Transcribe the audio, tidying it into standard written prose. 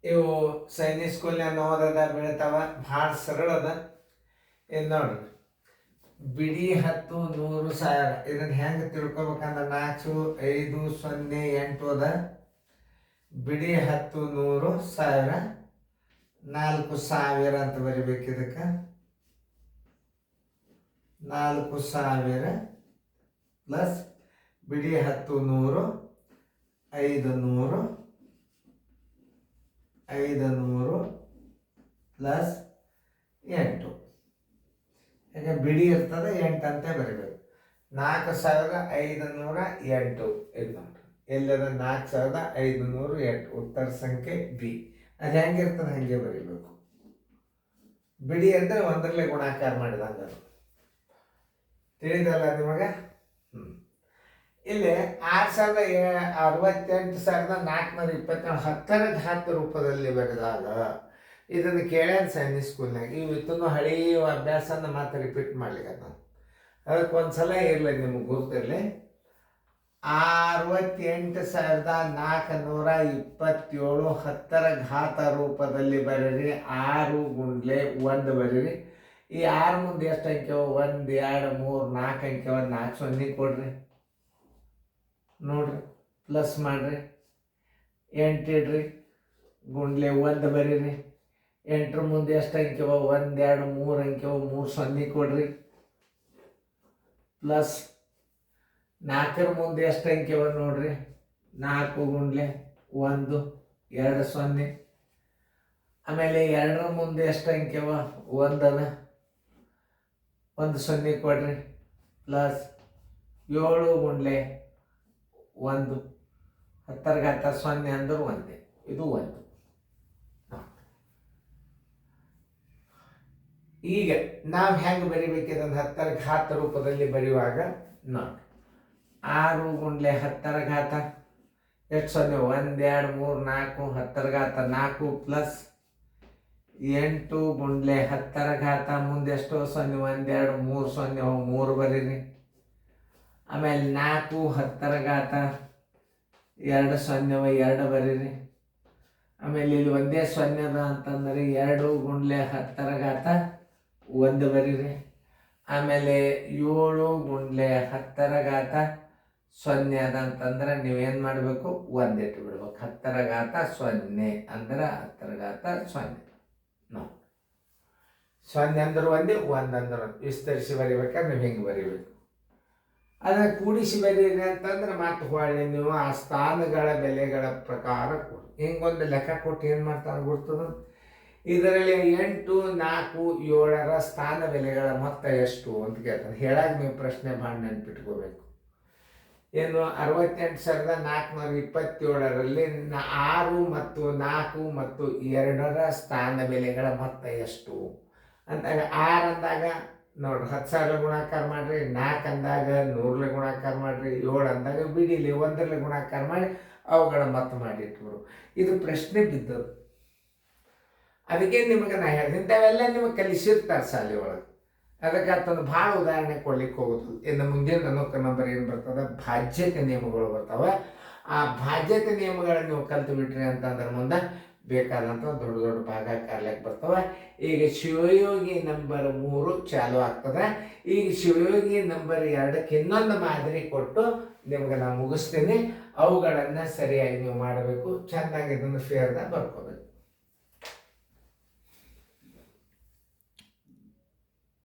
ಇವು ಸೈನಿಕ್ ಸ್ಕೂಲ್ನಾಗ ಓದದ ಬೀಳ್ತಾವ, ಭಾಳ ಸರಳದ. ಇದು ನೋಡ್ರಿ, ಬಿಡಿ 10 100 1000. ಇದನ್ನ ಹೆಂಗೆ ತಿಳ್ಕೊಬೇಕಂದ್ರೆ 4 5 0 8 ಅದ. ಬಿಡಿ 10 100 1000 4000 ಅಂತ ಬರಿಬೇಕು. ಇದಕ್ಕೆ 4000 ಪ್ಲಸ್ ಬಿಡಿ 10 100 500 500 ಪ್ಲಸ್ 8. ಯಾಕೆ ಬಿಡಿ ಇರ್ತದೆ 8 ಅಂತ ಬರೀಬೇಕು. 4508 ಇದು ನೋಡ್ರಿ, ಎಲ್ಲದ 4508 ಉತ್ತರ ಸಂಖ್ಯೆ ಬಿ. ಅದು ಹೆಂಗಿರ್ತದೆ ಹಂಗೆ ಬರೀಬೇಕು. ಬಿಡಿ ಅಂದರೆ ಒಂದರಲ್ಲೇ ಗುಣಾಕಾರ ಮಾಡಿದಂಗೆ ಅದು. ತಿಳಿದಲ್ಲ ನಿಮಗೆ? ಇಲ್ಲಿ 6,68,427 10ರ ಘಾತ ರೂಪದಲ್ಲಿ ಬರೆದಾಗ ಇದನ್ನು ಕೇಳ್ಯಾನ ಸೈನಿಕ್ ಸ್ಕೂಲ್ನಾಗ. ಇವತ್ತೂ ಹಳಿ ಅಭ್ಯಾಸನ ಮಾತ್ರ ರಿಪೀಟ್ ಮಾಡ್ಲಿಕ್ಕೆ ನಾನು ಅದಕ್ಕೆ ಒಂದ್ಸಲ ಇರಲಿ, ನಿಮ್ಗೆ ಗುರ್ತಿರಲಿ. 68,427 10ರ ಘಾತ ರೂಪದಲ್ಲಿ ಬರೀರಿ. 6 ಗುಂಡ್ಲೆ 1 ಬರೀರಿ. ಈ 6 ಮುಂದೆ ಎಷ್ಟು ಅಂಕೆವ? 1 2 3 4 ಅಂಕೆವ. 4 0 ಕೊಡ್ರಿ, ನೋಡ್ರಿ, ಪ್ಲಸ್ ಮಾಡ್ರಿ. 8 ಇಡ್ರಿ, ಗುಂಡ್ಲೆ 1 ಬರೀರಿ. 8ರ ಮುಂದೆ ಎಷ್ಟು ಅಂಕೆವ? 1 2 3 ಅಂಕೆವ. 3 0 ಕೊಡ್ರಿ, ಪ್ಲಸ್ 4ರ ಮುಂದೆ ಎಷ್ಟು ಅಂಕೆವ ನೋಡ್ರಿ? 4 ಗುಂಡ್ಲೆ 1 2 0. ಆಮೇಲೆ 2ರ ಮುಂದೆ ಎಷ್ಟು ಅಂಕೆವ? 1 ಅದ. 1 0 ಕೊಡ್ರಿ, ಪ್ಲಸ್ 7 ಗುಂಡ್ಲೆ 1 10ರ ಘಾತ 0 ಅಂದ್ರೆ 1. ಇದು 1. ಈಗ ನಾವು ಹೆಂಗೆ ಬರಿಬೇಕಿದಂದ್ರೆ 10ರ ಘಾತ ರೂಪದಲ್ಲಿ ಬರೆಯುವಾಗ ನೋಡಿ, 6 ಗುಂಡ್ಲೆ 10ರ ಘಾತ ಎಷ್ಟು 0? 1 2 3 4 10ರ ಘಾತ 4 ಪ್ಲಸ್ 8 ಗುಂಡ್ಲೆ 10ರ ಘಾತ ಮುಂದೆ ಎಷ್ಟು 0? 1 2 3 0 3 ಬರೀರಿ. ಆಮೇಲೆ 4 10ರ ಘಾತ 2 0 2 ಬರೀರಿ. ಆಮೇಲೆ ಇಲ್ಲಿ ಒಂದೇ 0 ಅದ ಅಂತಂದ್ರೆ 2 ಗುಂಡ್ಲೆ 10ರ ಘಾತ 1 ಬರೀರಿ. ಆಮೇಲೆ 7 ಗುಂಡ್ಲೆ 10ರ ಘಾತ 0 ಅದ ಅಂತಂದ್ರೆ ನೀವೇನು ಮಾಡಬೇಕು? 1 ಇಟ್ಟು ಬಿಡ್ಬೇಕು. 10ರ ಘಾತ 0 ಅಂದ್ರೆ 10ರ ಘಾತ 0. ನೋಡಿ, 0 ಅಂದ್ರೆ 1, 1 ಅಂದ್ರೆ 1. ವಿಸ್ತರಿಸಿ ಬರಿಬೇಕಾದ್ರೆ ನೀವು ಹಿಂಗೆ ಬರಿಬೇಕು. ಅದನ್ನು ಕೂಡಿಸಿ ಬರೀರಿ ಅಂತಂದ್ರೆ ಮತ್ತೆ ಹೊಳ್ಳಿ ನೀವು ಆ ಸ್ಥಾನಗಳ ಬೆಲೆಗಳ ಪ್ರಕಾರ ಕೊಡಿ. ಹಿಂಗೊಂದು ಲೆಕ್ಕ ಕೊಟ್ಟು ಏನು ಮಾಡ್ತಾರೆ ಗೊತ್ತದ? ಇದರಲ್ಲಿ 8 4 7ರ ಸ್ಥಾನ ಬೆಲೆಗಳ ಮೊತ್ತ ಎಷ್ಟು ಅಂತ ಕೇಳ್ತಾನೆ. ಹೇಳಾಗ ನೀವು ಪ್ರಶ್ನೆ ಮಾಡಿ ನೆನ್ಪಿಟ್ಕೋಬೇಕು. ಏನು 68,427ರಲ್ಲಿ 6 ಮತ್ತು 4 ಮತ್ತು 2ರ ಸ್ಥಾನ ಬೆಲೆಗಳ ಮೊತ್ತ ಎಷ್ಟು ಅಂದಾಗ 6 ಅಂದಾಗ ನೋಡ್ರಿ 10,000 ಗುಣಾಕಾರ ಮಾಡಿರಿ. 4 ಅಂದಾಗ 100 ಗುಣಾಕಾರ ಮಾಡಿರಿ. 7 ಅಂದಾಗ ಬಿಡಿಲಿ 1ರಲ್ಲಿ ಗುಣಾಕಾರ ಮಾಡಿ ಅವುಗಳ ಮೊತ್ತ ಮಾಡಿ ಇಟ್ಬಿಡು. ಇದು ಪ್ರಶ್ನೆ ಬಿದ್ದದು. ಅದಕ್ಕೆ ನಿಮಗೆ ನಾ ಹೇಳಿದೆ, ಇಂಥವೆಲ್ಲ ನಿಮಗೆ ಕಲಿಸಿರ್ತಾರೆ ಶಾಲೆ ಒಳಗೆ. ಅದಕ್ಕೆ ಅದನ್ನು ಭಾಳ ಉದಾಹರಣೆ ಕೊಡ್ಲಿಕ್ಕೆ ಹೋಗೋದು. ಇನ್ನು ಮುಂದಿನ ನಂಬರ್ ಏನು ಬರ್ತದೆ? ಬಾಧ್ಯತೆ ನಿಯಮಗಳು ಬರ್ತಾವೆ. ಆ ಬಾಧ್ಯತೆ ನಿಯಮಗಳನ್ನು ನೀವು ಕಲ್ತು ಬಿಟ್ರಿ ಅಂತಂದ್ರೆ ಮುಂದೆ ಬೇಕಾದಂಥ ದೊಡ್ಡ ದೊಡ್ಡ ಭಾಗ ಕಾರ್ಯಕ್ಕೆ ಬರ್ತವೆ. ಈಗ ಶಿವಯೋಗಿ ನಂಬರ್ 3 ಚಾಲು ಆಗ್ತದೆ. ಈಗ ಶಿವಯೋಗಿ ನಂಬರ್ 2ಕ್ಕೆ ಇನ್ನೊಂದು ಮಾದರಿ ಕೊಟ್ಟು ನಿಮ್ಗೆ ನಾನು ಮುಗಿಸ್ತೀನಿ. ಅವುಗಳನ್ನು ಸರಿಯಾಗಿ ನೀವು ಮಾಡಬೇಕು. ಚೆನ್ನಾಗಿ ಇದನ್ನು ಫೇರ್ದಾಗ ಬರ್ಕೋಬೇಕು.